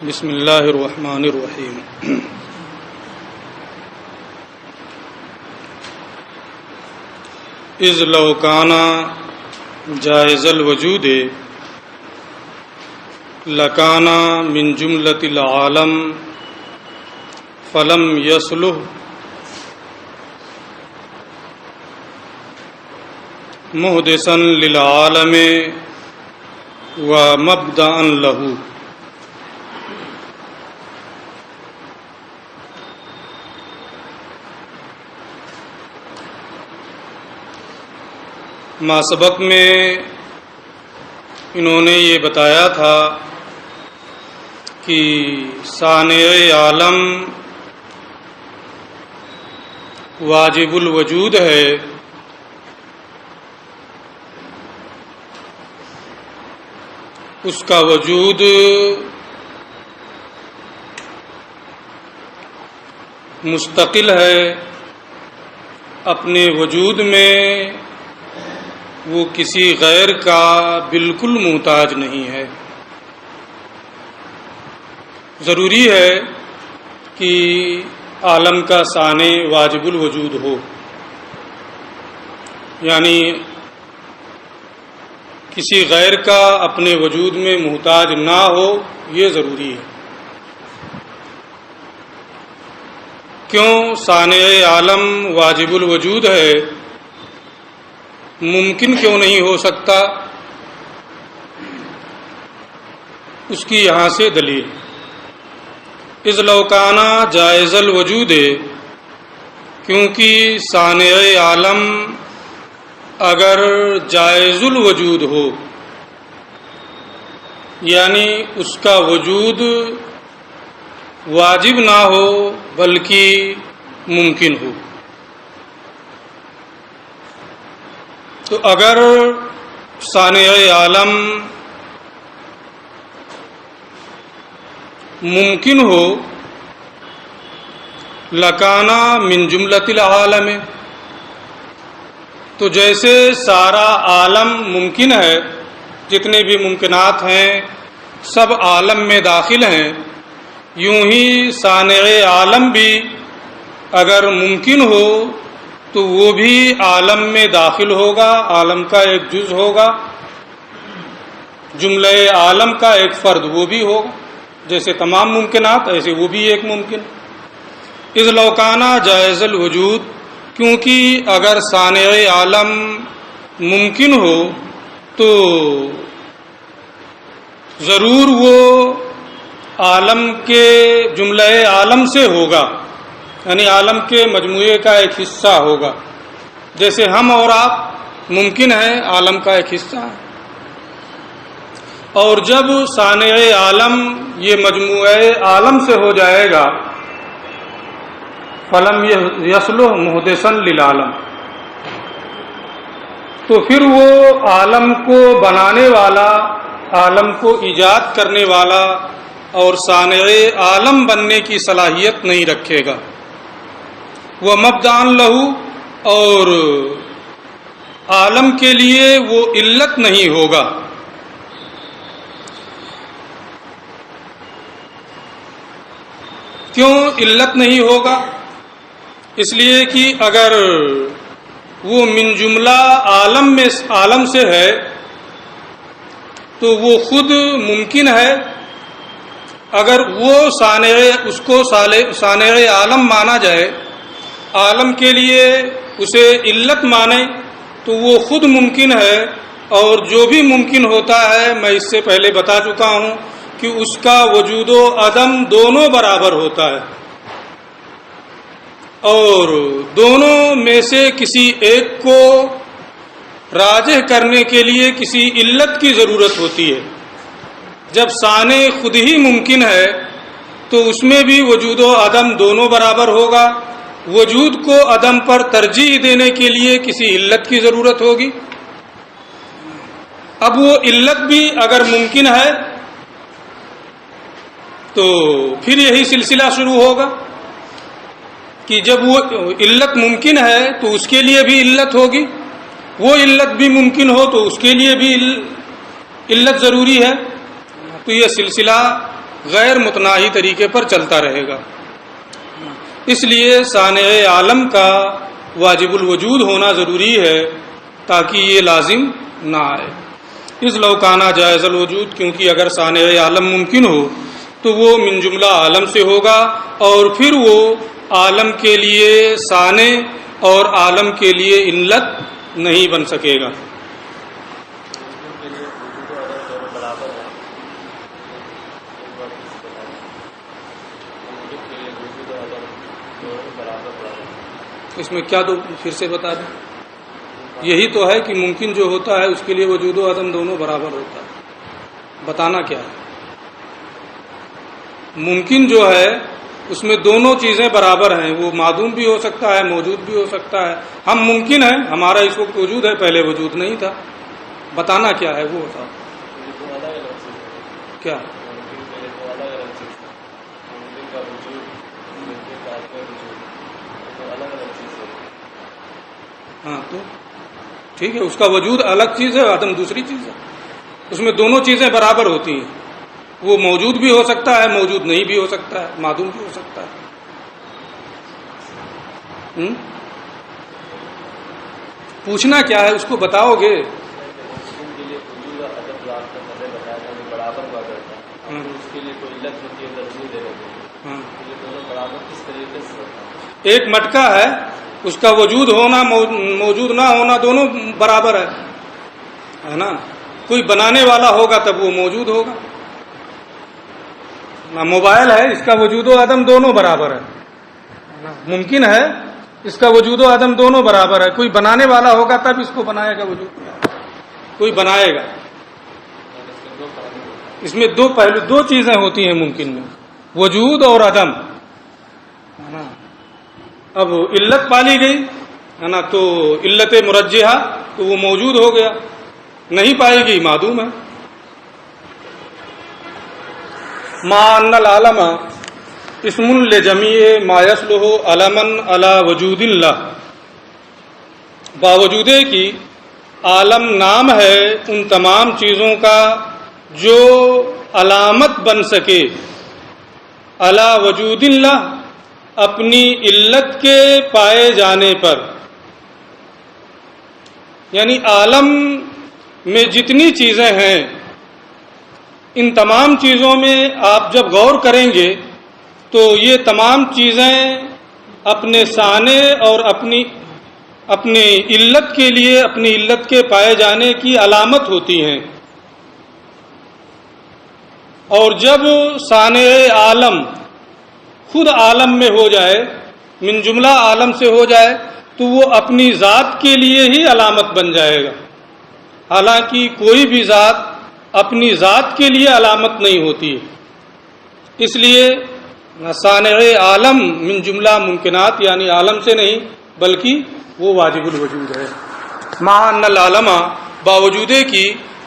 بسم اللہ الرحمن الرحیم۔ اذ لو کان جائز الوجود لکان من جملۃ العالم فلم یصلح محدثا للعالم ومبدأ له۔ ما سبق میں انہوں نے یہ بتایا تھا کہ صانع عالم واجب الوجود ہے، اس کا وجود مستقل ہے، اپنے وجود میں وہ کسی غیر کا بالکل محتاج نہیں ہے۔ ضروری ہے کہ عالم کا صانع واجب الوجود ہو، یعنی کسی غیر کا اپنے وجود میں محتاج نہ ہو، یہ ضروری ہے۔ کیوں صانع عالم واجب الوجود ہے؟ ممکن کیوں نہیں ہو سکتا؟ اس کی یہاں سے دلیل، اذ لو کان جائز الوجود، کیونکہ صانع عالم اگر جائز الوجود ہو، یعنی اس کا وجود واجب نہ ہو بلکہ ممکن ہو، تو اگر صانع عالم ممکن ہو لکانا من جملۃ العالم، تو جیسے سارا عالم ممکن ہے، جتنے بھی ممکنات ہیں سب عالم میں داخل ہیں، یوں ہی صانع عالم بھی اگر ممکن ہو تو وہ بھی عالم میں داخل ہوگا، عالم کا ایک جز ہوگا، جملہ عالم کا ایک فرد وہ بھی ہوگا، جیسے تمام ممکنات ایسے وہ بھی ایک ممکن۔ اذ لو کان جائز الوجود، کیونکہ اگر صانع عالم ممکن ہو تو ضرور وہ عالم کے جملہ عالم سے ہوگا، یعنی عالم کے مجموعے کا ایک حصہ ہوگا، جیسے ہم اور آپ ممکن ہے عالم کا ایک حصہ ہے۔ اور جب صانع عالم یہ مجموعہ عالم سے ہو جائے گا، فلم یصلح محدثا للعالم، تو پھر وہ عالم کو بنانے والا، عالم کو ایجاد کرنے والا اور صانع عالم بننے کی صلاحیت نہیں رکھے گا، وہ مبدأ لہو، اور عالم کے لیے وہ علت نہیں ہوگا۔ کیوں علت نہیں ہوگا؟ اس لیے کہ اگر وہ من جملہ عالم سے ہے تو وہ خود ممکن ہے، اگر وہ اس کو صانع عالم مانا جائے، عالم کے لیے اسے علت مانے، تو وہ خود ممکن ہے، اور جو بھی ممکن ہوتا ہے میں اس سے پہلے بتا چکا ہوں کہ اس کا وجود و عدم دونوں برابر ہوتا ہے، اور دونوں میں سے کسی ایک کو راجح کرنے کے لیے کسی علت کی ضرورت ہوتی ہے۔ جب صانع خود ہی ممکن ہے تو اس میں بھی وجود و عدم دونوں برابر ہوگا، وجود کو عدم پر ترجیح دینے کے لیے کسی علت کی ضرورت ہوگی۔ اب وہ علت بھی اگر ممکن ہے تو پھر یہی سلسلہ شروع ہوگا کہ جب وہ علت ممکن ہے تو اس کے لیے بھی علت ہوگی، وہ علت بھی ممکن ہو تو اس کے لیے بھی علت ضروری ہے، تو یہ سلسلہ غیر متناہی طریقے پر چلتا رہے گا. اس لیے صانع عالم کا واجب الوجود ہونا ضروری ہے تاکہ یہ لازم نہ آئے. اس لوکانہ جائز الوجود، کیونکہ اگر صانع عالم ممکن ہو تو وہ من جملہ عالم سے ہوگا، اور پھر وہ عالم کے لیے صانع اور عالم کے لیے علت نہیں بن سکے گا. اس میں کیا دو پھر سے بتا دیں. یہی تو ہے کہ ممکن جو ہوتا ہے اس کے لیے وجود و عدم دونوں برابر ہوتا ہے. بتانا کیا ہے؟ ممکن جو ہے اس میں دونوں چیزیں برابر ہیں، وہ معدوم بھی ہو سکتا ہے، موجود بھی ہو سکتا ہے. ہم ممکن ہیں، ہمارا اس وقت وجود ہے، پہلے وجود نہیں تھا. بتانا کیا ہے وہ بتا. کیا ہاں تو ٹھیک ہے، اس کا وجود الگ چیز ہے، عدم دوسری چیز ہے. اس میں دونوں چیزیں برابر ہوتی ہیں. وہ موجود بھی ہو سکتا ہے، موجود نہیں بھی ہو سکتا ہے، معدوم بھی ہو سکتا ہے. پوچھنا کیا ہے اس کو بتاؤ گے. ایک مٹکا ہے، اس کا وجود ہونا موجود نہ ہونا دونوں برابر ہے نا. کوئی بنانے والا ہوگا تب وہ موجود ہوگا. موبائل ہے، اس کا وجود و عدم دونوں برابر ہے. ممکن ہے، اس کا وجود و عدم دونوں برابر ہے. کوئی بنانے والا ہوگا تب اس کو بنائے گا، وجود کوئی بنائے گا. اس میں دو پہلو، دو چیزیں ہوتی ہیں ممکن میں، وجود اور عدم. اب علت پالی گئی ہے نا، تو علت مرجحہ تو وہ موجود ہو گیا. نہیں پائے گی، معدوم ہے. ما ان العالم اسم لجمیع ما یصلح علما علی وجود اللہ، باوجود کہ عالم نام ہے ان تمام چیزوں کا جو علامت بن سکے علی وجود اللہ، اپنی علت کے پائے جانے پر. یعنی عالم میں جتنی چیزیں ہیں، ان تمام چیزوں میں آپ جب غور کریں گے تو یہ تمام چیزیں اپنے صانع اور اپنی علت کے لیے، اپنی علت کے پائے جانے کی علامت ہوتی ہیں. اور جب صانع عالم خود عالم میں ہو جائے، من جملہ عالم سے ہو جائے، تو وہ اپنی ذات کے لیے ہی علامت بن جائے گا. حالانکہ کوئی بھی ذات اپنی ذات کے لیے علامت نہیں ہوتی ہے. اس لیے صانع عالم من جملہ ممکنات، یعنی عالم سے نہیں بلکہ وہ واجب الوجود ہے. مع ان العالم، باوجود کہ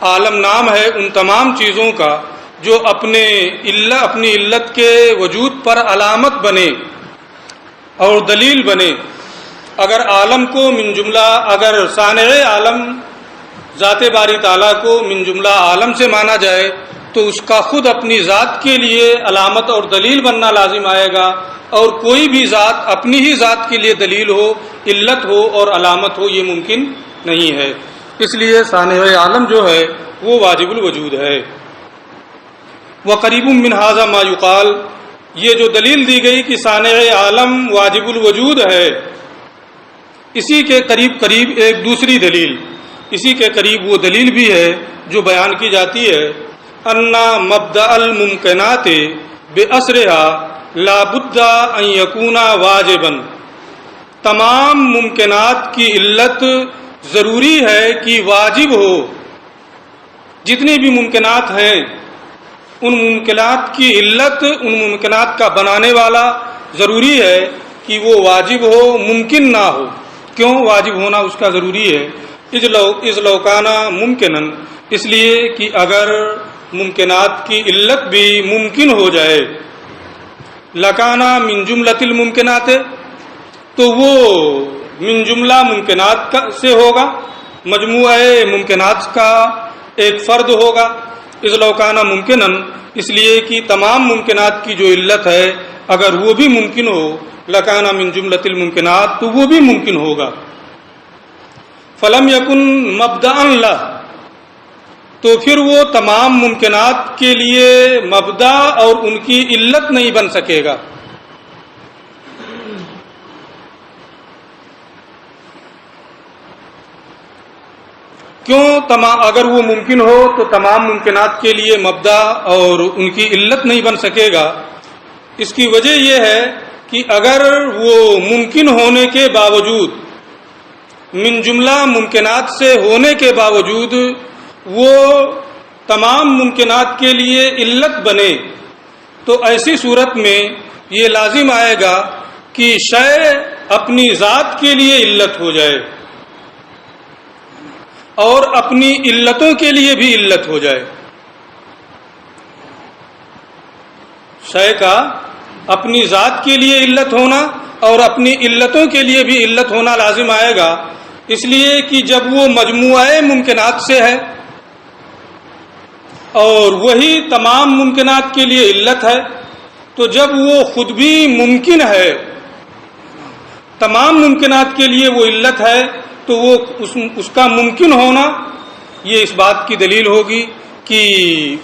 عالم نام ہے ان تمام چیزوں کا جو اپنی علت کے وجود پر علامت بنے اور دلیل بنے. اگر عالم کو من جملہ، اگر صانع عالم ذات باری تعالیٰ کو من جملہ عالم سے مانا جائے تو اس کا خود اپنی ذات کے لیے علامت اور دلیل بننا لازم آئے گا. اور کوئی بھی ذات اپنی ہی ذات کے لیے دلیل ہو، علت ہو اور علامت ہو، یہ ممکن نہیں ہے. اس لیے صانع عالم جو ہے وہ واجب الوجود ہے. وقریب من ھذا ما یقال، یہ جو دلیل دی گئی کہ صانع عالم واجب الوجود ہے، اسی کے قریب ایک دوسری دلیل، اسی کے قریب وہ دلیل بھی ہے جو بیان کی جاتی ہے. ان مبدأ الممکنات بأسرها لا بد ان یکون واجبا، تمام ممکنات کی علت ضروری ہے کہ واجب ہو. جتنی بھی ممکنات ہیں ان ممکنات کی علت، ان ممکنات کا بنانے والا ضروری ہے کہ وہ واجب ہو، ممکن نہ ہو. کیوں واجب ہونا اس کا ضروری ہے؟ اس لوکانہ ممکنن، اس لیے کہ اگر ممکنات کی علت بھی ممکن ہو جائے، لکانہ من جملۃ الممکنات، تو وہ من جملہ ممکنات سے ہوگا، مجموعہ ممکنات کا ایک فرد ہوگا. اذ لو کان ممکنا، اس لیے کہ تمام ممکنات کی جو علت ہے اگر وہ بھی ممکن ہو، لکان من جملۃ الممکنات، تو وہ بھی ممکن ہوگا. فلم یکن مبدأ لہ، تو پھر وہ تمام ممکنات کے لیے مبدا اور ان کی علت نہیں بن سکے گا. کیوں؟ اگر وہ ممکن ہو تو تمام ممکنات کے لیے مبدا اور ان کی علت نہیں بن سکے گا. اس کی وجہ یہ ہے کہ اگر وہ ممکن ہونے کے باوجود، من جملہ ممکنات سے ہونے کے باوجود وہ تمام ممکنات کے لیے علت بنے، تو ایسی صورت میں یہ لازم آئے گا کہ شے اپنی ذات کے لیے علت ہو جائے اور اپنی علتوں کے لیے بھی علت ہو جائے. شے کا اپنی ذات کے لیے علت ہونا اور اپنی علتوں کے لیے بھی علت ہونا لازم آئے گا، اس لیے کہ جب وہ مجموعہ ممکنات سے ہے اور وہی تمام ممکنات کے لیے علت ہے، تو جب وہ خود بھی ممکن ہے، تمام ممکنات کے لیے وہ علت ہے، تو وہ اس کا ممکن ہونا یہ اس بات کی دلیل ہوگی کہ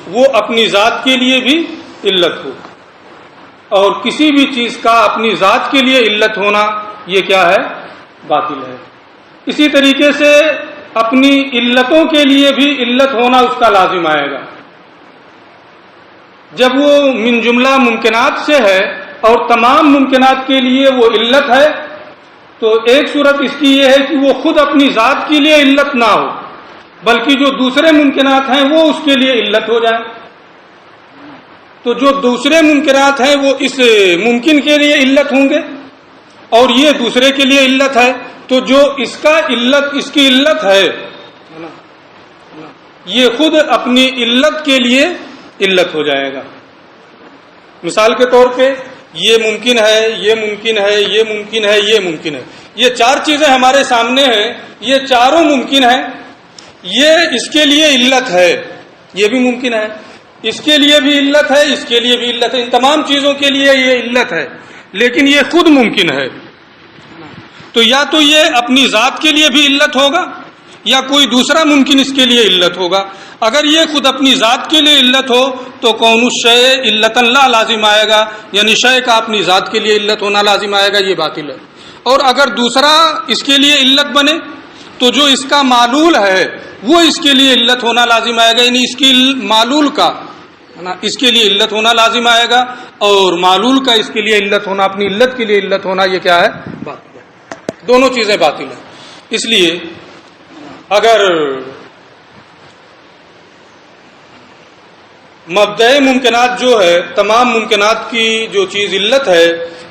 وہ اپنی ذات کے لیے بھی علت ہو. اور کسی بھی چیز کا اپنی ذات کے لیے علت ہونا یہ کیا ہے؟ باطل ہے. اسی طریقے سے اپنی علتوں کے لیے بھی علت ہونا اس کا لازم آئے گا. جب وہ من جملہ ممکنات سے ہے اور تمام ممکنات کے لیے وہ علت ہے، تو ایک صورت اس کی یہ ہے کہ وہ خود اپنی ذات کے لیے علت نہ ہو، بلکہ جو دوسرے ممکنات ہیں وہ اس کے لیے علت ہو جائیں. تو جو دوسرے ممکنات ہیں وہ اس ممکن کے لیے علت ہوں گے اور یہ دوسرے کے لیے علت ہے، تو جو اس کی علت ہے یہ خود اپنی علت کے لیے علت ہو جائے گا. مثال کے طور پہ یہ ممکن ہے، یہ ممکن ہے، یہ ممکن ہے، یہ ممکن ہے. یہ چار چیزیں ہمارے سامنے ہیں، یہ چاروں ممکن ہیں، یہ اس کے لیے علت ہے، یہ بھی ممکن ہے، اس کے لیے بھی علت ہے، اس کے لیے بھی علت ہے. ان تمام چیزوں کے لیے یہ علت ہے، لیکن یہ خود ممکن ہے. تو یا تو یہ اپنی ذات کے لیے بھی علت ہوگا یا کوئی دوسرا ممکن اس کے لیے علت ہوگا. اگر یہ خود اپنی ذات کے لیے علت ہو تو کون الشیء علت اللہ لازم آئے گا، یعنی شے کا اپنی ذات کے لیے علت ہونا لازم آئے گا، یہ باطل ہے. اور اگر دوسرا اس کے لیے علت بنے تو جو اس کا معلول ہے وہ اس کے لیے علت ہونا لازم آئے گا، یعنی اس کی معلول کا اس کے لیے علت ہونا لازم آئے گا، اور معلول کا اس کے لیے علت ہونا، اپنی علت کے لیے علت ہونا، یہ کیا ہے؟ باطل ہے. دونوں چیزیں باطل ہیں. اس لیے اگر مبدأ ممکنات جو ہے، تمام ممکنات کی جو چیز علت ہے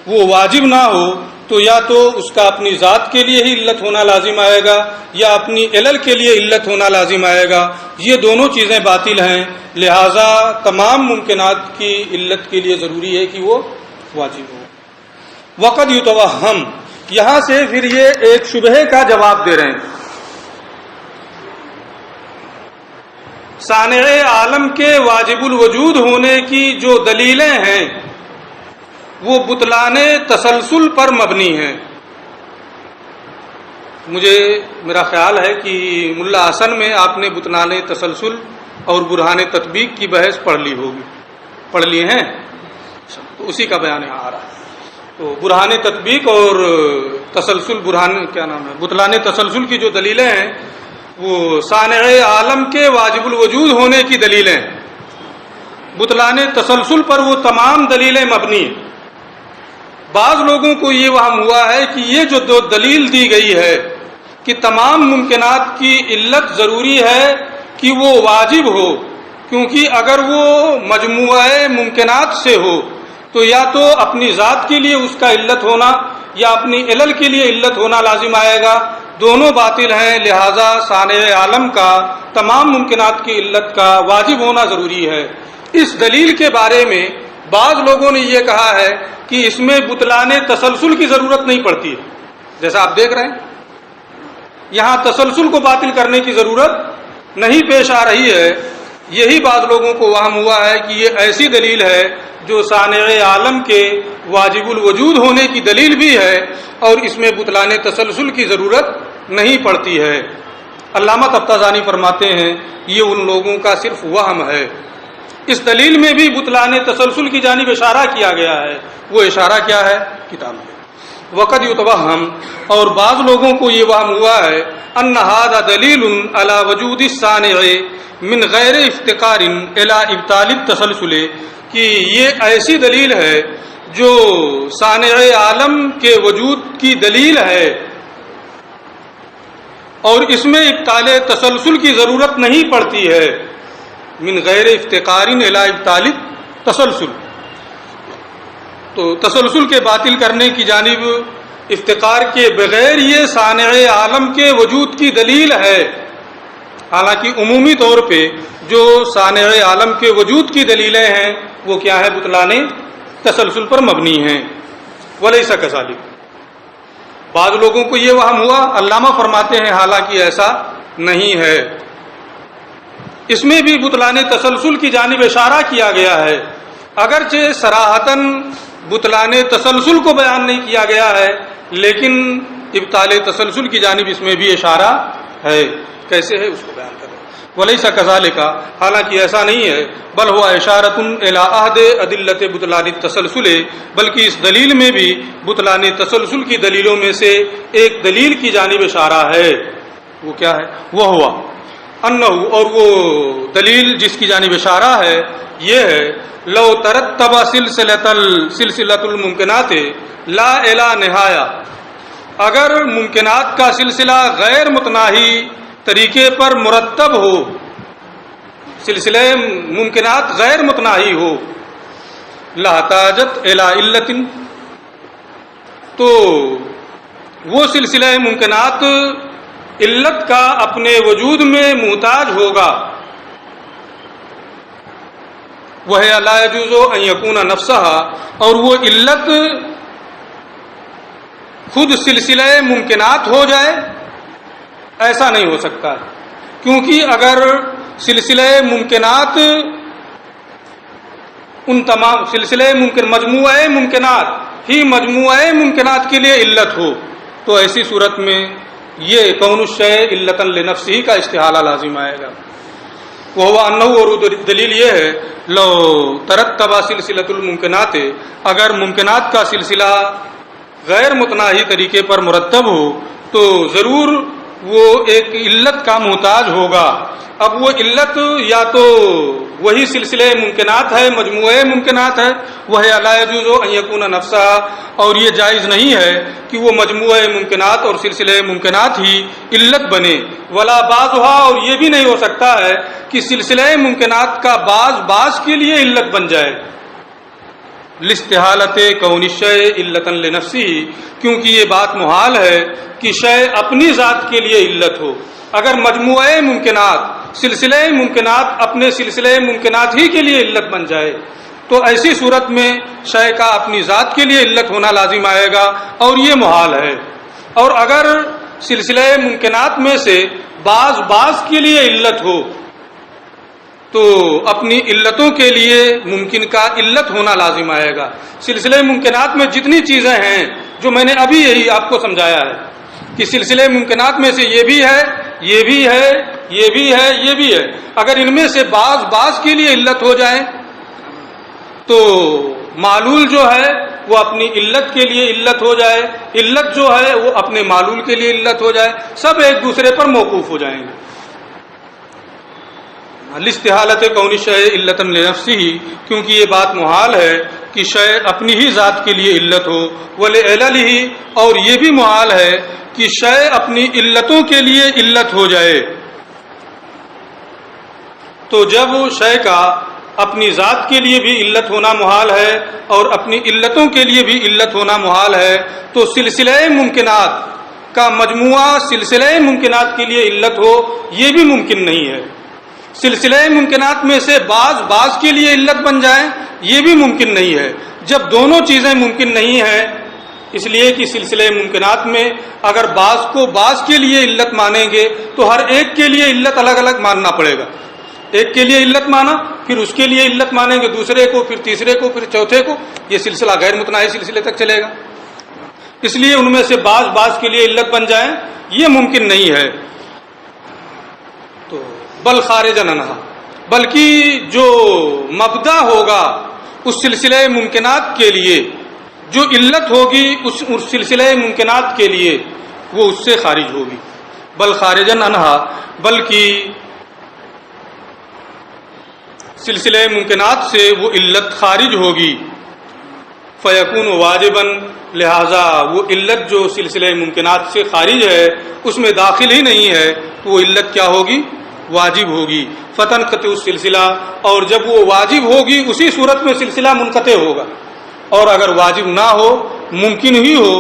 وہ واجب نہ ہو، تو یا تو اس کا اپنی ذات کے لیے ہی علت ہونا لازم آئے گا یا اپنی علل کے لیے علت ہونا لازم آئے گا. یہ دونوں چیزیں باطل ہیں. لہذا تمام ممکنات کی علت کے لیے ضروری ہے کہ وہ واجب ہو. وقد یتوہم، یہاں سے پھر یہ ایک شبہے کا جواب دے رہے ہیں. صانع عالم کے واجب الوجود ہونے کی جو دلیلیں ہیں وہ بطلان تسلسل پر مبنی ہیں. میرا خیال ہے کہ ملا حسن میں آپ نے بطلان تسلسل اور برہان تطبیق کی بحث پڑھ لی ہیں، تو اسی کا بیان یہاں آ رہا ہے. تو برہان تطبیق اور تسلسل، بطلان تسلسل کی جو دلیلیں ہیں وہ صانع عالم کے واجب الوجود ہونے کی دلیلیں. بطلان تسلسل پر وہ تمام دلیلیں مبنی. بعض لوگوں کو یہ وہم ہوا ہے کہ یہ جو دو دلیل دی گئی ہے کہ تمام ممکنات کی علت ضروری ہے کہ وہ واجب ہو، کیونکہ اگر وہ مجموعہ ممکنات سے ہو تو یا تو اپنی ذات کے لیے اس کا علت ہونا یا اپنی علل کے لیے علت ہونا لازم آئے گا. دونوں باطل ہیں. لہذا صانع عالم کا تمام ممکنات کی علت کا واجب ہونا ضروری ہے. اس دلیل کے بارے میں بعض لوگوں نے یہ کہا ہے کہ اس میں بطلان تسلسل کی ضرورت نہیں پڑتی ہے. جیسا آپ دیکھ رہے ہیں یہاں تسلسل کو باطل کرنے کی ضرورت نہیں پیش آ رہی ہے. یہی بعض لوگوں کو وہم ہوا ہے کہ یہ ایسی دلیل ہے جو صانع عالم کے واجب الوجود ہونے کی دلیل بھی ہے اور اس میں بطلان تسلسل کی ضرورت نہیں پڑتی ہے۔ علامہ طبطبانی فرماتے ہیں یہ ان لوگوں کا صرف وہم ہے۔ اس دلیل میں بھی بطلان تسلسل کی جانب اشارہ کیا گیا ہے۔ وہ اشارہ کیا ہے؟ کتاب میں۔ وقد یتوہم، اور بعض لوگوں کو یہ وہم ہوا ہے ان ھذا دلیل علی وجود الصانع من غیر افتقار الی ابطال التسلسل، کہ یہ ایسی دلیل ہے جو صانع عالم کے وجود کی دلیل ہے اور اس میں ابطال تسلسل کی ضرورت نہیں پڑتی ہے۔ من غیر افتقار الی ابطال التسلسل، تو تسلسل کے باطل کرنے کی جانب افتقار کے بغیر یہ صانع عالم کے وجود کی دلیل ہے۔ حالانکہ عمومی طور پہ جو صانع عالم کے وجود کی دلیلیں ہیں وہ کیا ہے؟ بطلان تسلسل پر مبنی ہیں۔ ولیس کذالک، بعض لوگوں کو یہ وہم ہوا، علامہ فرماتے ہیں حالانکہ ایسا نہیں ہے، اس میں بھی بطلان تسلسل کی جانب اشارہ کیا گیا ہے، اگرچہ صراحتاً بطلان تسلسل کو بیان نہیں کیا گیا ہے لیکن ابطال تسلسل کی جانب اس میں بھی اشارہ ہے۔ کیسے ہے اس کو بیان کریں۔ ولیس کذالک، حالانکہ ایسا نہیں ہے، بل ہوا اشارۃ الی احد ادلۃ بطلان التسلسل، بلکہ اس دلیل میں بھی بطلان تسلسل کی دلیلوں میں سے ایک دلیل کی جانب اشارہ ہے۔ وہ کیا ہے؟ وہ ہوا انہ، اور وہ دلیل جس کی جانب اشارہ ہے یہ ہے لو ترتب سلسلۃ الممکنات لا الی نہایہ، اگر ممکنات کا سلسلہ غیر متناہی طریقے پر مرتب ہو، سلسلہ ممکنات غیر متناہی ہو، لاحتاجت الی علت، تو وہ سلسلہ ممکنات علت کا اپنے وجود میں محتاج ہوگا۔ وہ لا یجوز ان یکون نفسها، اور وہ علت خود سلسلہ ممکنات ہو جائے، ایسا نہیں ہو سکتا، کیونکہ اگر سلسلہ ممکنات ان تمام مجموعہ ممکنات ہی مجموعہ ممکنات کے لیے علت ہو تو ایسی صورت میں یہ کون الشیء علتا لنفسہ کا استحالہ لازم آئے گا۔ وہ انہ، اور دلیل یہ ہے لو ترتب سلسلۃ الممکنات، اگر ممکنات کا سلسلہ غیر متناہی طریقے پر مرتب ہو تو ضرور وہ ایک علت کا محتاج ہوگا۔ اب وہ علت یا تو وہی سلسلہ ممکنات ہے، مجموعہ ممکنات ہے، وہ لا یجوز ان یکون نفسها، اور یہ جائز نہیں ہے کہ وہ مجموعہ ممکنات اور سلسلہ ممکنات ہی علت بنے، ولا بعضها، اور یہ بھی نہیں ہو سکتا ہے کہ سلسلہ ممکنات کا بعض کے لیے علت بن جائے، لاستحالۃ کون الشیء علتا لنفسہ، کیونکہ یہ بات محال ہے کہ شے اپنی ذات کے لیے علت ہو۔ اگر مجموعہ ممکنات، سلسلہ ممکنات اپنے سلسلہ ممکنات ہی کے لیے علت بن جائے تو ایسی صورت میں شے کا اپنی ذات کے لیے علت ہونا لازم آئے گا اور یہ محال ہے۔ اور اگر سلسلہ ممکنات میں سے بعض کے لیے علت ہو تو اپنی علتوں کے لیے ممکن کا علت ہونا لازم آئے گا۔ سلسلہ ممکنات میں جتنی چیزیں ہیں جو میں نے ابھی یہی آپ کو سمجھایا ہے کہ سلسلہ ممکنات میں سے یہ بھی ہے، یہ بھی ہے، یہ بھی ہے، یہ بھی ہے، اگر ان میں سے بعض کے لیے علت ہو جائے تو معلول جو ہے وہ اپنی علت کے لیے علت ہو جائے، علت جو ہے وہ اپنے معلول کے لیے علت ہو جائے، سب ایک دوسرے پر موقوف ہو جائیں گے۔ لاستحالۃ کون الشیء علتا لنفسہ، کیونکہ یہ بات محال ہے کہ شے اپنی ہی ذات کے لیے علت ہو، ولعللہ، اور یہ بھی محال ہے کہ شے اپنی علتوں کے لیے علت ہو جائے۔ تو جب شے کا اپنی ذات کے لیے بھی علت ہونا محال ہے اور اپنی علتوں کے لیے بھی علت ہونا محال ہے تو سلسلہ ممکنات کا مجموعہ سلسلہ ممکنات کے لیے علت ہو یہ بھی ممکن نہیں ہے۔ سلسلہ ممکنات میں سے بعض کے لیے علت بن جائے یہ بھی ممکن نہیں ہے۔ جب دونوں چیزیں ممکن نہیں ہیں، اس لیے کہ سلسلہ ممکنات میں اگر بعض کو بعض کے لیے علت مانیں گے تو ہر ایک کے لیے علت الگ الگ ماننا پڑے گا۔ ایک کے لیے علت مانا، پھر اس کے لیے علت مانیں گے دوسرے کو، پھر تیسرے کو، پھر چوتھے کو، یہ سلسلہ غیر متناہی سلسلے تک چلے گا۔ اس لیے ان میں سے بعض کے لیے علت بن جائیں یہ ممکن نہیں ہے۔ تو بل خارجا عنہا، بلکہ جو مبدا ہوگا اس سلسلہ ممکنات کے لیے، جو علت ہوگی اس سلسلہ ممکنات کے لیے، وہ اس سے خارج ہوگی۔ بل خارجا عنہا، بلکہ سلسلہ ممکنات سے وہ علت خارج ہوگی۔ فیکون واجبا، لہذا وہ علت جو سلسلہ ممکنات سے خارج ہے اس میں داخل ہی نہیں ہے تو وہ علت کیا ہوگی؟ واجب ہوگی۔ فتنقطع السلسلہ، اور جب وہ واجب ہوگی اسی صورت میں سلسلہ منقطع ہوگا، اور اگر واجب نہ ہو ممکن ہی ہو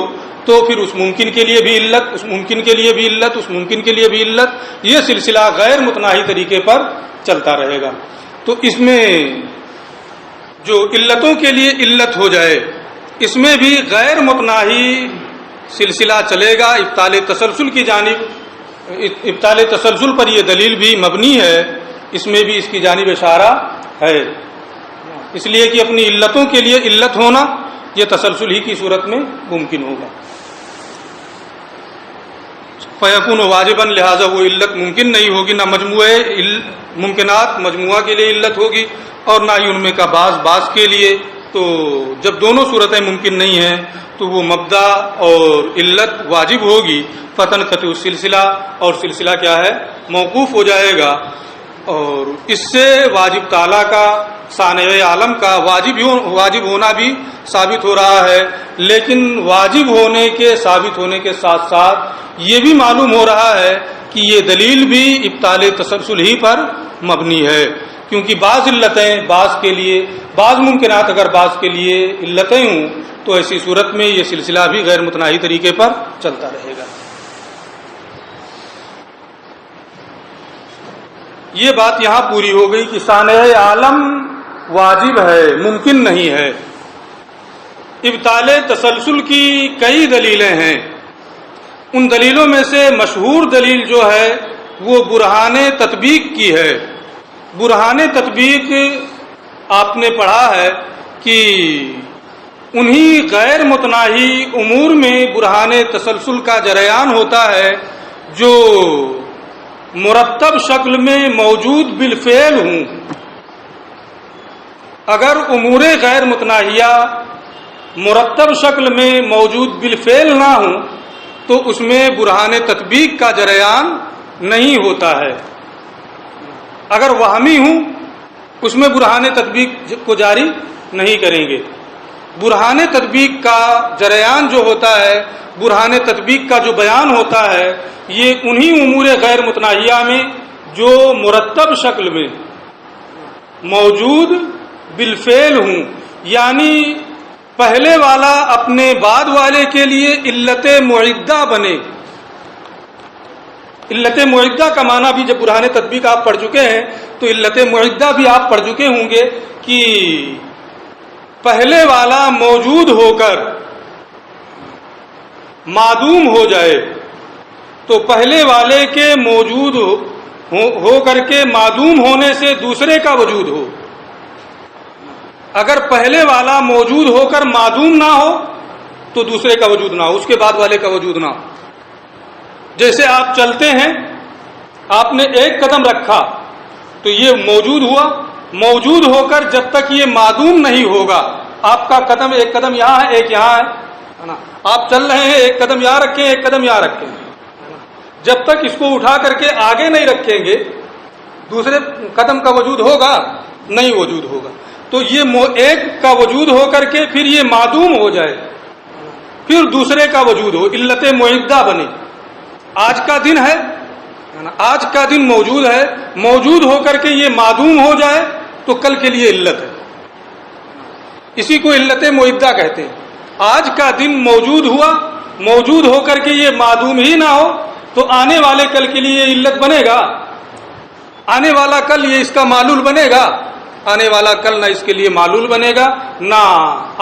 تو پھر اس ممکن کے لیے بھی علت، اس ممکن کے لیے بھی علت، اس ممکن کے لیے بھی علت، یہ سلسلہ غیر متناہی طریقے پر چلتا رہے گا۔ تو اس میں جو علتوں کے لیے علت ہو جائے اس میں بھی غیر متناہی سلسلہ چلے گا ابطال تسلسل کی جانب۔ ابطال تسلسل پر یہ دلیل بھی مبنی ہے، اس میں بھی اس کی جانب اشارہ ہے، اس لیے کہ اپنی علتوں کے لیے علت ہونا یہ تسلسل ہی کی صورت میں ممکن ہوگا۔ فیکون واجبا، لہذا وہ علت ممکن نہیں ہوگی، نہ مجموعہ ممکنات مجموعہ کے لیے علت ہوگی اور نہ ہی ان میں کا بعض کے لیے۔ تو جب دونوں صورتیں ممکن نہیں ہیں تو وہ مبدا اور علت واجب ہوگی۔ فتنقطع السلسلہ، اور سلسلہ کیا ہے؟ موقوف ہو جائے گا، اور اس سے واجب تعالیٰ کا، صانع عالم کا واجب ہونا بھی ثابت ہو رہا ہے، لیکن واجب ہونے کے ثابت ہونے کے ساتھ ساتھ یہ بھی معلوم ہو رہا ہے کہ یہ دلیل بھی ابطال تسلسل ہی پر مبنی ہے، کیونکہ بعض علتیں بعض کے لیے، بعض ممکنات اگر بعض کے لیے علتیں ہوں تو ایسی صورت میں یہ سلسلہ بھی غیر متناہی طریقے پر چلتا رہے گا۔ یہ بات یہاں پوری ہو گئی کہ صانع عالم واجب ہے، ممکن نہیں ہے۔ ابطال تسلسل کی کئی دلیلیں ہیں، ان دلیلوں میں سے مشہور دلیل جو ہے وہ برہان تطبیق کی ہے۔ برہان تطبیق آپ نے پڑھا ہے کہ انہی غیر متناہی امور میں برہان تسلسل کا جریان ہوتا ہے جو مرتب شکل میں موجود بالفعل ہوں۔ اگر امور غیر متناہیہ مرتب شکل میں موجود بالفعل نہ ہوں تو اس میں برہان تطبیق کا جریان نہیں ہوتا ہے۔ اگر وہمی ہوں اس میں برہان تطبیق کو جاری نہیں کریں گے۔ برہان تطبیق کا جریان جو ہوتا ہے، برہان تطبیق کا جو بیان ہوتا ہے، یہ انہی امور غیر متناہیہ میں جو مرتب شکل میں موجود بالفعل ہوں، یعنی پہلے والا اپنے بعد والے کے لیے علت معدہ بنے۔ علت معدہ کا معنی بھی جب برہان تطبیق آپ پڑھ چکے ہیں تو علت معدہ بھی آپ پڑھ چکے ہوں گے کہ پہلے والا موجود ہو کر معدوم ہو جائے تو پہلے والے کے موجود ہو کر کے معدوم ہونے سے دوسرے کا وجود ہو۔ اگر پہلے والا موجود ہو کر معدوم نہ ہو تو دوسرے کا وجود نہ ہو، اس کے بعد والے کا وجود نہ ہو۔ جیسے آپ چلتے ہیں، آپ نے ایک قدم رکھا تو یہ موجود ہوا، موجود ہو کر جب تک یہ معدوم نہیں ہوگا، آپ کا قدم ایک قدم یہاں ہے ایک یہاں ہے نا، آپ چل رہے ہیں ایک قدم یہاں رکھیں ایک قدم یہاں رکھیں، جب تک اس کو اٹھا کر کے آگے نہیں رکھیں گے دوسرے قدم کا وجود ہوگا نہیں وجود ہوگا۔ تو یہ ایک کا وجود ہو کر کے پھر یہ معدوم ہو جائے، پھر دوسرے کا وجود ہو، علت معدہ بنے۔ آج کا دن ہے، آج کا دن موجود ہے، موجود ہو کر کے یہ معدوم ہو جائے تو کل کے لیے علت ہے، اسی کو علت معدہ کہتے ہیں۔ آج کا دن موجود ہوا، موجود ہو کر کے یہ معدوم ہی نہ ہو تو آنے والے کل کے لیے علت بنے گا، آنے والا کل یہ اس کا معلول بنے گا، آنے والا کل نہ اس کے لیے معلول بنے گا، نہ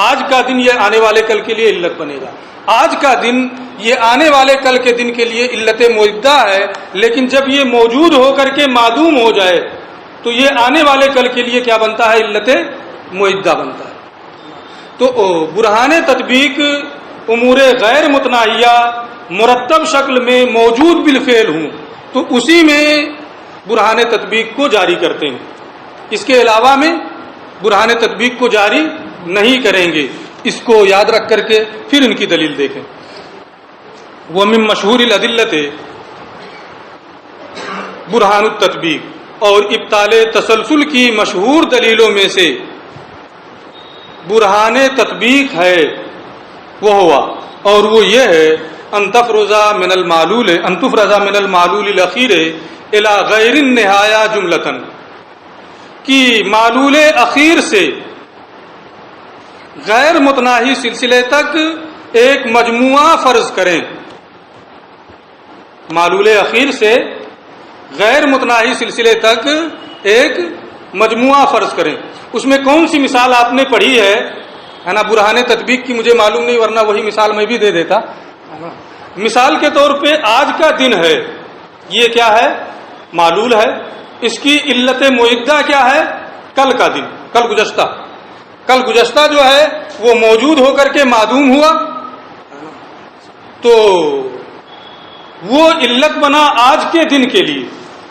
آج کا دن یہ آنے والے کل کے لیے علت بنے گا۔ آج کا دن یہ آنے والے کل کے دن کے لیے علت معدہ ہے، لیکن جب یہ موجود ہو کر کے معدوم ہو جائے تو یہ آنے والے کل کے لیے کیا بنتا ہے؟ علت معدہ بنتا ہے۔ تو برہان تطبیق امور غیر متناہیہ مرتب شکل میں موجود بالفعل ہوں تو اسی میں برہان تطبیق کو جاری کرتے ہیں، اس کے علاوہ میں برہان تطبیق کو جاری نہیں کریں گے۔ اس کو یاد رکھ کر کے پھر ان کی دلیل دیکھیں۔ وَمِن مشہور الادلۃ برہان التطبیق، اور ابطال تسلسل کی مشہور دلیلوں میں سے برہان تطبیق ہے وہ ہوا، اور وہ یہ ہے ان تفرض من المعلول الاخیر الی غیر النہایہ جملتاً، کہ معلول اخیر سے غیر متناہی سلسلے تک ایک مجموعہ فرض کریں۔ معلول اخیر سے غیر متناہی سلسلے تک ایک مجموعہ فرض کریں۔ اس میں کون سی مثال آپ نے پڑھی ہے نا؟ برہان تطبیق کی مجھے معلوم نہیں، ورنہ وہی مثال میں بھی دے دیتا۔ مثال کے طور پہ آج کا دن ہے، یہ کیا ہے؟ معلول ہے۔ اس کی علت معدہ کیا ہے؟ کل کا دن، کل گزشتہ۔ کل گزشتہ جو ہے وہ موجود ہو کر کے معدوم ہوا، تو وہ علت بنا آج کے دن کے لیے،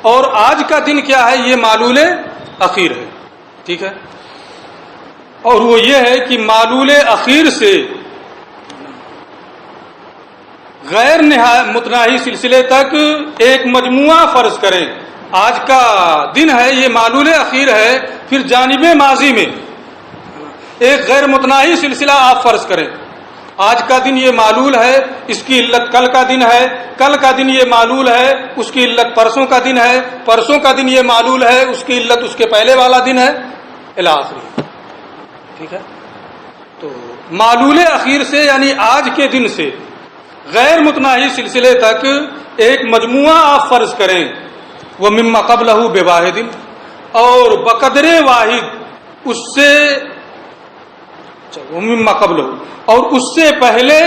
اور آج کا دن کیا ہے؟ یہ معلول اخیر ہے، ٹھیک ہے۔ اور وہ یہ ہے کہ معلول اخیر سے غیر متناہی سلسلے تک ایک مجموعہ فرض کریں۔ آج کا دن ہے، یہ معلول اخیر ہے، پھر جانب ماضی میں ایک غیر متناہی سلسلہ آپ فرض کریں۔ آج کا دن یہ معلول ہے، اس کی علت کل کا دن ہے، کل کا دن یہ معلول ہے، اس کی علت پرسوں کا دن ہے، پرسوں کا دن یہ معلول ہے، اس کی علت اس کے پہلے والا دن ہے، الی آخری، ٹھیک ہے۔ تو معلول اخیر سے یعنی آج کے دن سے غیر متناہی سلسلے تک ایک مجموعہ آپ فرض کریں۔ وَمِمَّا قَبْلَهُ بِوَاحِدٍ، اور بقدر واحد اس سے، وَمِمَّا قَبْلَهُ، اور اس سے پہلے،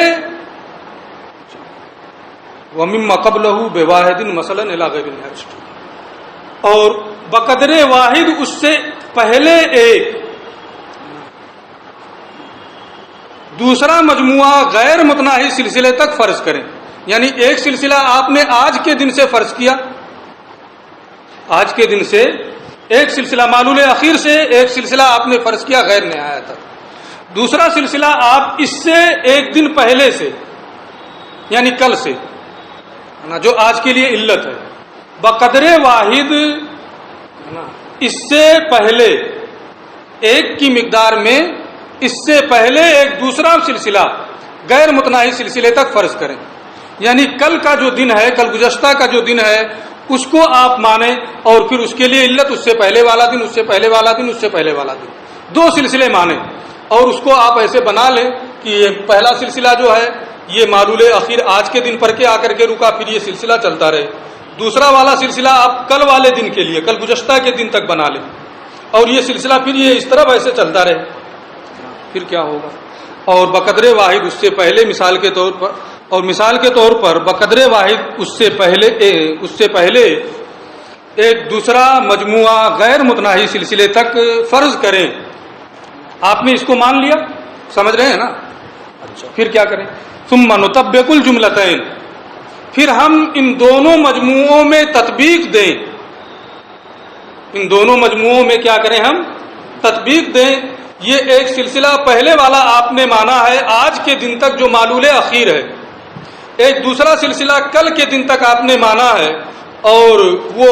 وَمِمَّا قَبْلَهُ بِوَاحِدٍ مثلاً إِلَى غَيْرِ النَّاسِ، اور بقدر واحد اس سے پہلے ایک دوسرا مجموعہ غیر متناہی سلسلے تک فرض کریں۔ یعنی ایک سلسلہ آپ نے آج کے دن سے فرض کیا، آج کے دن سے ایک سلسلہ معلول اخیر سے ایک سلسلہ آپ نے فرض کیا غیر نہایت تک، دوسرا سلسلہ آپ اس سے ایک دن پہلے سے یعنی کل سے، جو آج کے لیے علت ہے، بقدر واحد اس سے پہلے ایک کی مقدار میں اس سے پہلے ایک دوسرا سلسلہ غیر متناہی سلسلے تک فرض کریں۔ یعنی کل کا جو دن ہے، کل گزشتہ کا جو دن ہے، اس کو آپ مانیں، اور پھر اس کے لیے علت اس سے پہلے والا دن، اس سے پہلے والا دن، اس سے پہلے والا دن، دو سلسلے مانیں، اور اس کو آپ ایسے بنا لیں کہ یہ پہلا سلسلہ جو ہے یہ معلول اخیر آج کے دن پر کے آ کر کے رکا، پھر یہ سلسلہ چلتا رہے۔ دوسرا والا سلسلہ آپ کل والے دن کے لیے، کل گزشتہ کے دن تک بنا لیں، اور یہ سلسلہ پھر یہ اس طرح ایسے چلتا رہے، پھر کیا ہوگا؟ اور بقدر واحد اس سے پہلے، مثال کے طور پر، اور مثال کے طور پر بقدر واحد اس سے پہلے ایک دوسرا مجموعہ غیر متناہی سلسلے تک فرض کریں۔ آپ نے اس کو مان لیا، سمجھ رہے ہیں نا؟ اچھا، پھر کیا کریں؟ ثم نطبق الجملتین، پھر ہم ان دونوں مجموعوں میں تطبیق دیں، ان دونوں مجموعوں میں کیا کریں؟ ہم تطبیق دیں۔ یہ ایک سلسلہ پہلے والا آپ نے مانا ہے آج کے دن تک جو معلول اخیر ہے، ایک دوسرا سلسلہ کل کے دن تک آپ نے مانا ہے، اور وہ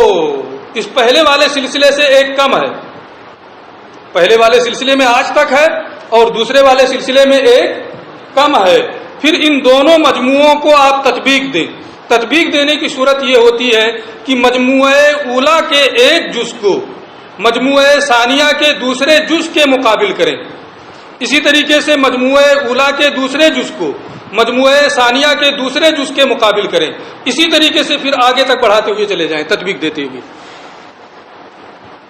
اس پہلے والے سلسلے سے ایک کم ہے، پہلے والے سلسلے میں آج تک ہے اور دوسرے والے سلسلے میں ایک کم ہے۔ پھر ان دونوں مجموعوں کو آپ تطبیق دیں۔ تطبیق دینے کی صورت یہ ہوتی ہے کہ مجموعہ اولا کے ایک جز کو مجموعہ ثانیہ کے دوسرے جز کے مقابل کریں، اسی طریقے سے مجموعہ اولا کے دوسرے جز کو مجموعہ ثانیہ کے دوسرے جز کے مقابل کریں، اسی طریقے سے پھر آگے تک بڑھاتے ہوئے چلے جائیں تطبیق دیتے ہوئے،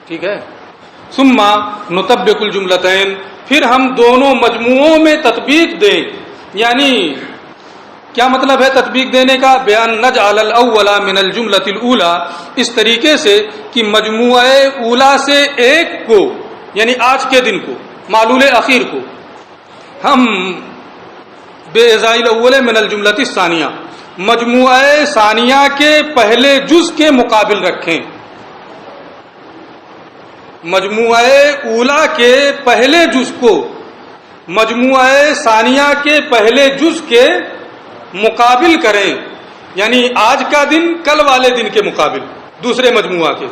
ٹھیک ہے۔ ثم نطبق الجملتین، پھر ہم دونوں مجموعوں میں تطبیق دیں، یعنی کیا مطلب ہے تطبیق دینے کا؟ بیان نجعل الاول من الجملۃ الاولى، اس طریقے سے کہ مجموعہ اولا سے ایک کو، یعنی آج کے دن کو، معلول اخیر کو، ہم بإزاء الاول من الجملۃ الثانیہ، مجموعہ ثانیہ کے پہلے جز کے مقابل رکھیں، مجموعہ اولا کے پہلے جز کو مجموعہ ثانیہ کے پہلے جز کے مقابل کریں، یعنی آج کا دن کل والے دن کے مقابل دوسرے مجموعہ کے،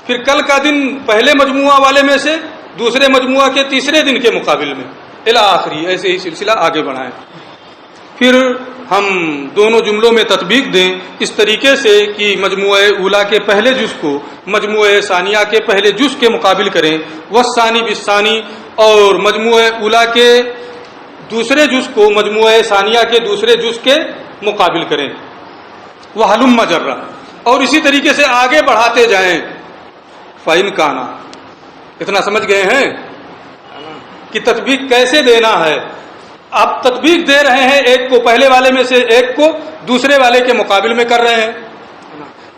پھر کل کا دن پہلے مجموعہ والے میں سے دوسرے مجموعہ کے تیسرے دن کے مقابل میں، الی آخری، ایسے ہی سلسلہ آگے بڑھائیں۔ پھر ہم دونوں جملوں میں تطبیق دیں اس طریقے سے کہ مجموعہ اولا کے پہلے جز کو مجموعہ ثانیہ کے پہلے جز کے مقابل کریں، والثانی بالثانی، اور مجموعہ اولا کے دوسرے جز کو مجموعہ ثانیہ کے دوسرے جز کے مقابل کریں، وَهَلُمَّ جَرًّا، اور اسی طریقے سے آگے بڑھاتے جائیں۔ فَإِنْ كَانَ، اتنا سمجھ گئے ہیں کہ تطبیق کیسے دینا ہے؟ آپ تطبیق دے رہے ہیں ایک کو، پہلے والے میں سے ایک کو دوسرے والے کے مقابل میں کر رہے ہیں،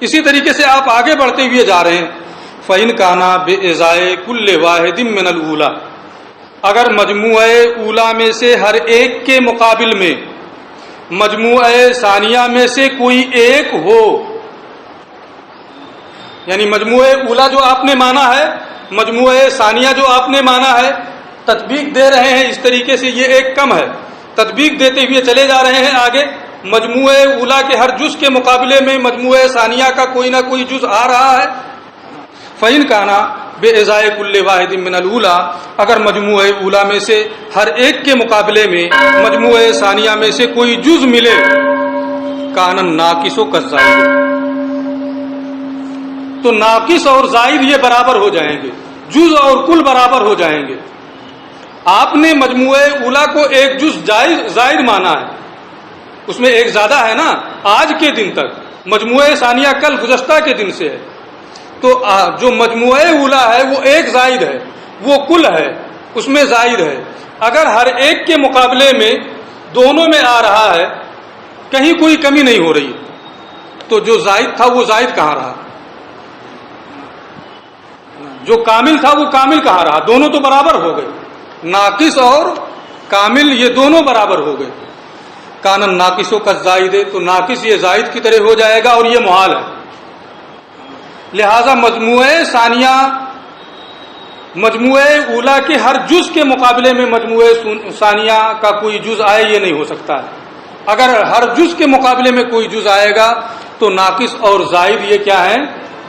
اسی طریقے سے آپ آگے بڑھتے ہوئے جا رہے ہیں۔ فَإِنْ كَانَ بِإِزَاءِ كُلِّ وَاحِدٍ مِّنَ الْأُولَى، اگر مجموعہ اولا میں سے ہر ایک کے مقابل میں مجموعہ ثانیہ میں سے کوئی ایک ہو، یعنی مجموعہ اولا جو آپ نے مانا ہے، مجموعہ ثانیہ جو آپ نے مانا ہے، تطبیق دے رہے ہیں اس طریقے سے، یہ ایک کم ہے، تطبیق دیتے ہوئے چلے جا رہے ہیں آگے، مجموعہ اولا کے ہر جز کے مقابلے میں مجموعہ ثانیہ کا کوئی نہ کوئی جز آ رہا ہے۔ فَإِنْ كَانَ بِإِزَاءِ كُلِّ وَاحِدٍ مِّنَ الْأُولَى، اگر مجموعہ اولا میں سے ہر ایک کے مقابلے میں مجموعہ ثانیہ میں سے کوئی جز ملے، كَانَ النَّاقِصُ كَالزَّائِدِ، تو ناقص اور زائد یہ برابر ہو جائیں گے، جز اور کل برابر ہو جائیں گے۔ آپ نے مجموعہ اولا کو ایک جز زائد مانا ہے، اس میں ایک زیادہ ہے نا آج کے دن تک، مجموعہ ثانیہ کل گزشتہ کے دن سے ہے، تو جو مجموعہ اولا ہے وہ ایک زائد ہے، وہ کل ہے، اس میں زائد ہے۔ اگر ہر ایک کے مقابلے میں دونوں میں آ رہا ہے، کہیں کوئی کمی نہیں ہو رہی، تو جو زائد تھا وہ زائد کہاں رہا، جو کامل تھا وہ کامل کہاں رہا، دونوں تو برابر ہو گئے، ناقص اور کامل یہ دونوں برابر ہو گئے۔ کان الناقص کالزائد، تو ناقص یہ زائد کی طرح ہو جائے گا اور یہ محال ہے، لہذا مجموعہ ثانیہ مجموعہ اولا کے ہر جز کے مقابلے میں مجموعہ ثانیہ کا کوئی جز آئے، یہ نہیں ہو سکتا ہے۔ اگر ہر جز کے مقابلے میں کوئی جز آئے گا تو ناقص اور زائد یہ کیا ہے،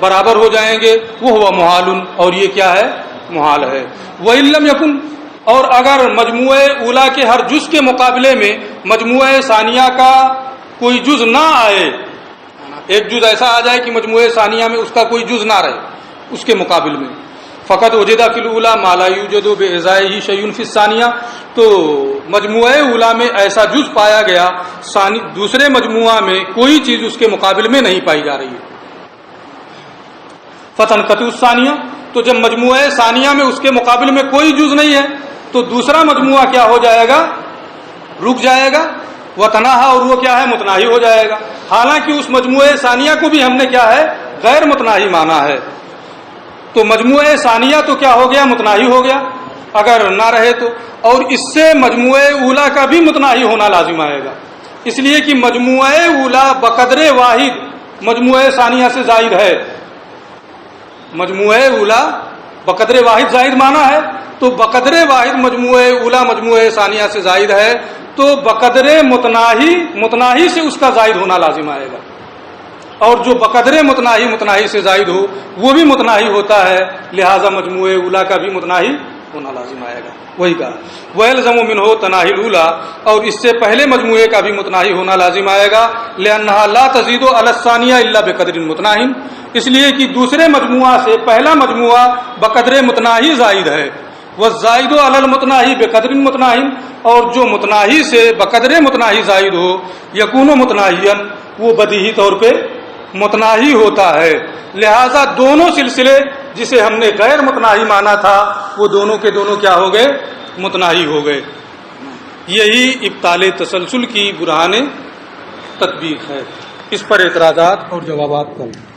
برابر ہو جائیں گے، وہ ہوا محال، اور یہ کیا ہے، محال ہے۔ وَإِن لَّمْ يَكُن، اور اگر مجموعہ اولا کے ہر جز کے مقابلے میں مجموعہ ثانیہ کا کوئی جز نہ آئے، ایک جز ایسا آ جائے کہ مجموعہ ثانیہ میں اس کا کوئی جز نہ رہے اس کے مقابل میں، فقط وجد فی الاولی ما لا یوجد بإزائہ شیء فی الثانیہ، تو مجموعہ اولا میں ایسا جز پایا گیا دوسرے مجموعہ میں کوئی چیز اس کے مقابل میں نہیں پائی جا رہی ہے، فتنقطع الثانیہ، تو جب مجموعہ ثانیہ میں اس کے مقابل میں کوئی جز نہیں ہے تو دوسرا مجموعہ کیا ہو جائے گا، رک جائے گا، وتناہا، اور وہ کیا ہے، متناہی ہو جائے گا، حالانکہ اس مجموعہ ثانیہ کو بھی ہم نے کیا ہے، غیر متناہی مانا ہے، تو مجموعہ ثانیہ تو کیا ہو گیا، متناہی ہو گیا اگر نہ رہے تو، اور اس سے مجموعہ اولا کا بھی متناہی ہونا لازم آئے گا، اس لیے کہ مجموعہ اولا بقدر واحد مجموعہ ثانیہ سے زائد ہے، مجموعہ اولا بقدر واحد زائد مانا ہے، تو بقدر واحد مجموعہ اولا مجموعہ ثانیہ سے زائد ہے، تو بقدر متناہی سے اس کا زائد ہونا لازم آئے گا، اور جو بقدر متناہی سے زائد ہو وہ بھی متناہی ہوتا ہے، لہذا مجموعہ اولا کا بھی متناہی ہونا لازم آئے گا، وہی کہا وَيَلْزَمُ مِنْهُ تَنَاهِي الْأُولَى، اور اس سے پہلے مجموعے کا بھی متناہی ہونا لازم آئے گا، لِأَنَّهَا لَا تَزِيدُ عَلَى الثَّانِيَةِ إِلَّا بِقَدْرٍ مُتْنَاهٍ، اس لیے کہ دوسرے مجموعہ سے پہلا مجموعہ بقدر متناہی زائد ہے، وَالزَّائِدُ عَلَى الْمُتْنَاهِي بِقَدْرٍ مُتْنَاهٍ، اور جو متناہی سے بقدر متناہی زائد ہو، یکون متناہیا، وہ بدیہی طور پہ متناہی ہوتا ہے، لہذا دونوں سلسلے جسے ہم نے غیر متناہی مانا تھا وہ دونوں کے دونوں کیا ہو گئے، متناہی ہو گئے۔ یہی ابطال تسلسل کی برہان تطبیق ہے. اس پر اعتراضات اور جوابات کریں.